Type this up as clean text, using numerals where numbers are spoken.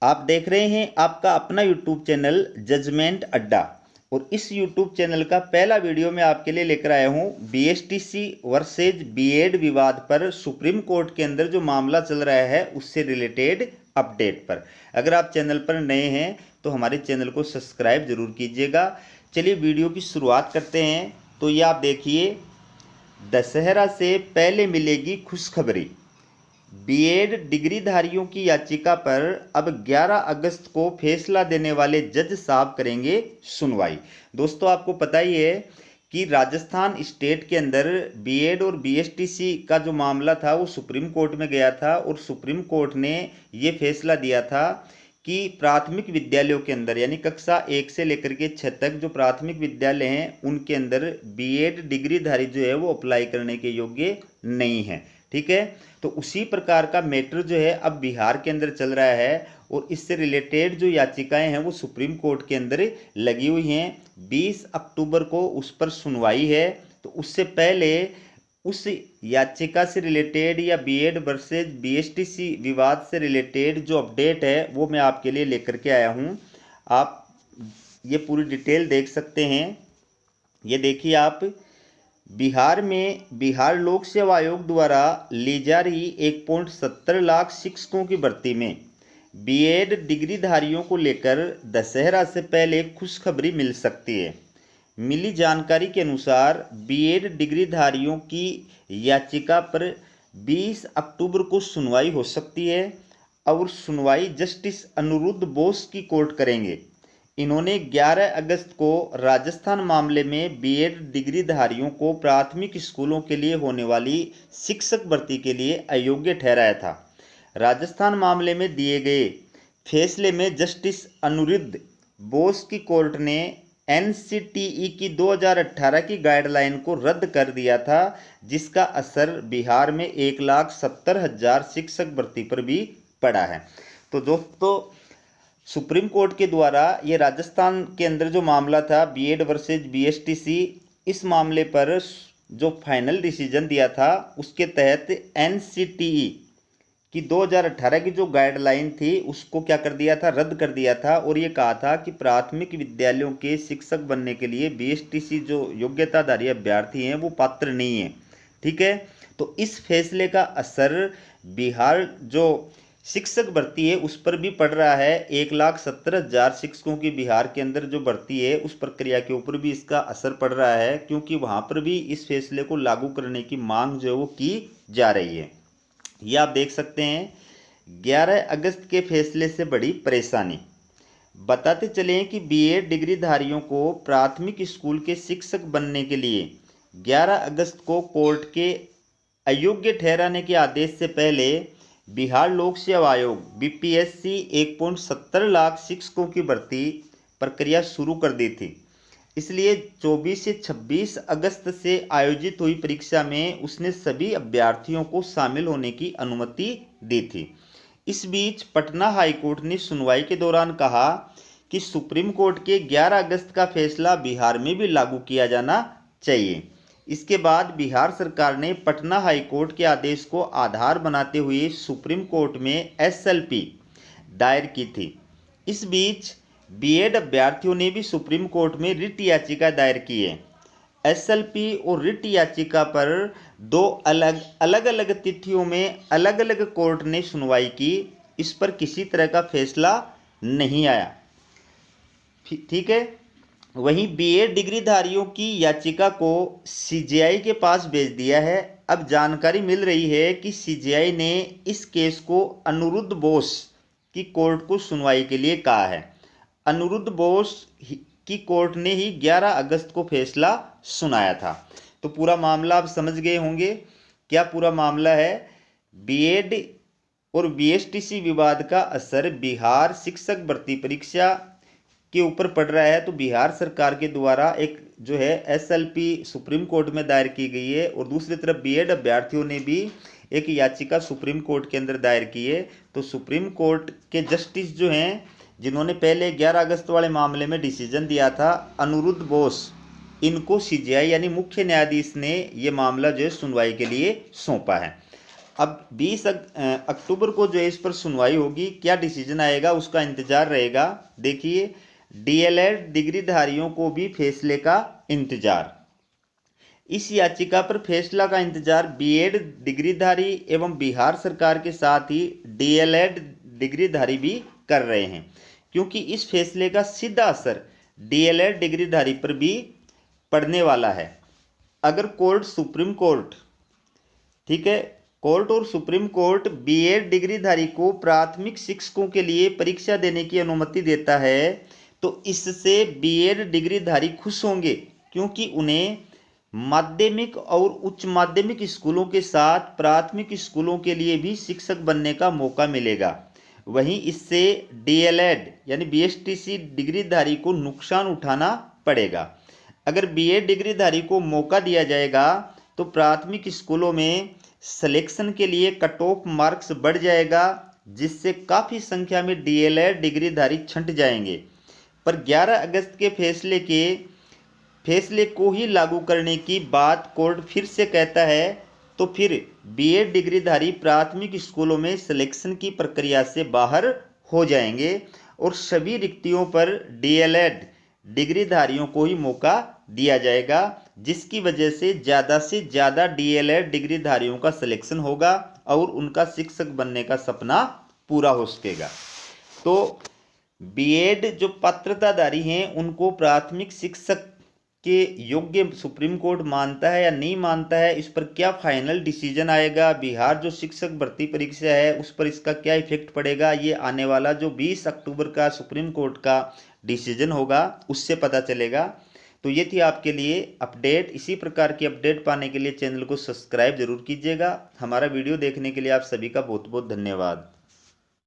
आप देख रहे हैं आपका अपना यूट्यूब चैनल जजमेंट अड्डा। और इस यूट्यूब चैनल का पहला वीडियो मैं आपके लिए लेकर आया हूं बीएसटीसी वर्सेज बीएड विवाद पर सुप्रीम कोर्ट के अंदर जो मामला चल रहा है उससे रिलेटेड अपडेट पर। अगर आप चैनल पर नए हैं तो हमारे चैनल को सब्सक्राइब जरूर कीजिएगा। चलिए वीडियो की शुरुआत करते हैं। तो ये आप देखिए, दशहरा से पहले मिलेगी खुशखबरी। बीएड डिग्रीधारियों की याचिका पर अब 11 अगस्त को फैसला देने वाले जज साहब करेंगे सुनवाई। दोस्तों, आपको पता ही है कि राजस्थान स्टेट के अंदर बीएड और बीएसटीसी का जो मामला था वो सुप्रीम कोर्ट में गया था और सुप्रीम कोर्ट ने ये फैसला दिया था कि प्राथमिक विद्यालयों के अंदर यानी कक्षा 1 से लेकर के 6 तक जो प्राथमिक विद्यालय हैं उनके अंदर बीएड डिग्रीधारी जो है वो अप्लाई करने के योग्य नहीं है। ठीक है, तो उसी प्रकार का मैटर जो है अब बिहार के अंदर चल रहा है और इससे रिलेटेड जो याचिकाएं हैं वो सुप्रीम कोर्ट के अंदर लगी हुई हैं। 20 अक्टूबर को उस पर सुनवाई है। तो उससे पहले उस याचिका से रिलेटेड या बीएड वर्सेज बीएसटीसी विवाद से रिलेटेड जो अपडेट है वो मैं आपके लिए लेकर के आया हूँ। आप ये पूरी डिटेल देख सकते हैं। ये देखिए आप, बिहार में बिहार लोक सेवा आयोग द्वारा ली जा रही 1.70 लाख शिक्षकों की भर्ती में बीएड डिग्रीधारियों को लेकर दशहरा से पहले खुशखबरी मिल सकती है। मिली जानकारी के अनुसार बीएड डिग्रीधारियों की याचिका पर 20 अक्टूबर को सुनवाई हो सकती है और सुनवाई जस्टिस अनिरुद्ध बोस की कोर्ट करेंगे। इन्होंने 11 अगस्त को राजस्थान मामले में बीएड डिग्रीधारियों को प्राथमिक स्कूलों के लिए होने वाली शिक्षक भर्ती के लिए अयोग्य ठहराया था। राजस्थान मामले में दिए गए फैसले में जस्टिस अनिरुद्ध बोस की कोर्ट ने एनसीटीई की 2018 की गाइडलाइन को रद्द कर दिया था, जिसका असर बिहार में 1,70,000 शिक्षक भर्ती पर भी पड़ा है। तो दोस्तों, सुप्रीम कोर्ट के द्वारा ये राजस्थान के अंदर जो मामला था बीएड वर्सेज बीएसटीसी, इस मामले पर जो फाइनल डिसीजन दिया था उसके तहत एनसीटीई की 2018 की जो गाइडलाइन थी उसको क्या कर दिया था, रद्द कर दिया था। और ये कहा था कि प्राथमिक विद्यालयों के शिक्षक बनने के लिए बीएसटीसी जो योग्यताधारी अभ्यर्थी हैं वो पात्र नहीं है। ठीक है, तो इस फैसले का असर बिहार जो शिक्षक भर्ती है उस पर भी पड़ रहा है। 1,70,000 शिक्षकों की बिहार के अंदर जो भर्ती है उस प्रक्रिया के ऊपर भी इसका असर पड़ रहा है, क्योंकि वहाँ पर भी इस फैसले को लागू करने की मांग जो है वो की जा रही है। ये आप देख सकते हैं, 11 अगस्त के फैसले से बड़ी परेशानी। बताते चलें कि बीएड डिग्रीधारियों को प्राथमिक स्कूल के शिक्षक बनने के लिए 11 अगस्त को कोर्ट के अयोग्य ठहराने के आदेश से पहले बिहार लोक सेवा आयोग बीपीएससी 1.70 लाख शिक्षकों की भर्ती प्रक्रिया शुरू कर दी थी। इसलिए 24 से 26 अगस्त से आयोजित हुई परीक्षा में उसने सभी अभ्यर्थियों को शामिल होने की अनुमति दी थी। इस बीच पटना हाईकोर्ट ने सुनवाई के दौरान कहा कि सुप्रीम कोर्ट के 11 अगस्त का फैसला बिहार में भी लागू किया जाना चाहिए। इसके बाद बिहार सरकार ने पटना हाईकोर्ट के आदेश को आधार बनाते हुए सुप्रीम कोर्ट में एसएलपी दायर की थी। इस बीच बीएड अभ्यर्थियों ने भी सुप्रीम कोर्ट में रिट याचिका दायर की है। एसएलपी और रिट याचिका पर दो अलग अलग तिथियों में अलग अलग कोर्ट ने सुनवाई की। इस पर किसी तरह का फैसला नहीं आया। ठीक है, वहीं बीएड डिग्रीधारियों की याचिका को सीजेआई के पास भेज दिया है। अब जानकारी मिल रही है कि सीजेआई ने इस केस को अनिरुद्ध बोस की कोर्ट को सुनवाई के लिए कहा है। अनिरुद्ध बोस की कोर्ट ने ही 11 अगस्त को फैसला सुनाया था। तो पूरा मामला आप समझ गए होंगे। क्या पूरा मामला है? बीएड और बीएसटीसी विवाद का असर बिहार शिक्षक भर्ती परीक्षा के ऊपर पड़ रहा है। तो बिहार सरकार के द्वारा एक जो है एसएलपी सुप्रीम कोर्ट में दायर की गई है और दूसरी तरफ बीएड अभ्यर्थियों ने भी एक याचिका सुप्रीम कोर्ट के अंदर दायर की है। तो सुप्रीम कोर्ट के जस्टिस जो हैं, जिन्होंने पहले 11 अगस्त वाले मामले में डिसीजन दिया था, अनिरुद्ध बोस, इनको सीजेआई यानी मुख्य न्यायाधीश ने ये मामला जो है सुनवाई के लिए सौंपा है। अब 20 अक्टूबर को जो है इस पर सुनवाई होगी, क्या डिसीजन आएगा उसका इंतजार रहेगा। देखिए, डीएलएड डिग्रीधारियों को भी फैसले का इंतजार। इस याचिका पर फैसला का इंतजार बीएड डिग्रीधारी एवं बिहार सरकार के साथ ही डीएलएड डिग्रीधारी भी कर रहे हैं, क्योंकि इस फैसले का सीधा असर डीएलएड डिग्रीधारी पर भी पड़ने वाला है। अगर कोर्ट, सुप्रीम कोर्ट, ठीक है, कोर्ट और सुप्रीम कोर्ट बीएड डिग्रीधारी को प्राथमिक शिक्षकों के लिए परीक्षा देने की अनुमति देता है तो इससे बीएड डिग्रीधारी खुश होंगे, क्योंकि उन्हें माध्यमिक और उच्च माध्यमिक स्कूलों के साथ प्राथमिक स्कूलों के लिए भी शिक्षक बनने का मौका मिलेगा। वहीं इससे डीएलएड यानी बीएसटीसी डिग्रीधारी को नुकसान उठाना पड़ेगा। अगर बीएड डिग्रीधारी को मौका दिया जाएगा तो प्राथमिक स्कूलों में सिलेक्शन के लिए कट ऑफ मार्क्स बढ़ जाएगा, जिससे काफ़ी संख्या में डीएलएड डिग्रीधारी छंट जाएंगे। पर 11 अगस्त के फैसले को ही लागू करने की बात कोर्ट फिर से कहता है तो फिर बीएड डिग्रीधारी प्राथमिक स्कूलों में सिलेक्शन की प्रक्रिया से बाहर हो जाएंगे और सभी रिक्तियों पर डीएलएड डिग्रीधारियों को ही मौका दिया जाएगा, जिसकी वजह से ज़्यादा डीएलएड डिग्रीधारियों का सिलेक्शन होगा और उनका शिक्षक बनने का सपना पूरा हो सकेगा। तो बीएड जो पात्रताधारी हैं उनको प्राथमिक शिक्षक के योग्य सुप्रीम कोर्ट मानता है या नहीं मानता है, इस पर क्या फाइनल डिसीजन आएगा, बिहार जो शिक्षक भर्ती परीक्षा है उस पर इसका क्या इफेक्ट पड़ेगा, ये आने वाला जो 20 अक्टूबर का सुप्रीम कोर्ट का डिसीजन होगा उससे पता चलेगा। तो ये थी आपके लिए अपडेट। इसी प्रकार की अपडेट पाने के लिए चैनल को सब्सक्राइब जरूर कीजिएगा। हमारा वीडियो देखने के लिए आप सभी का बहुत बहुत धन्यवाद।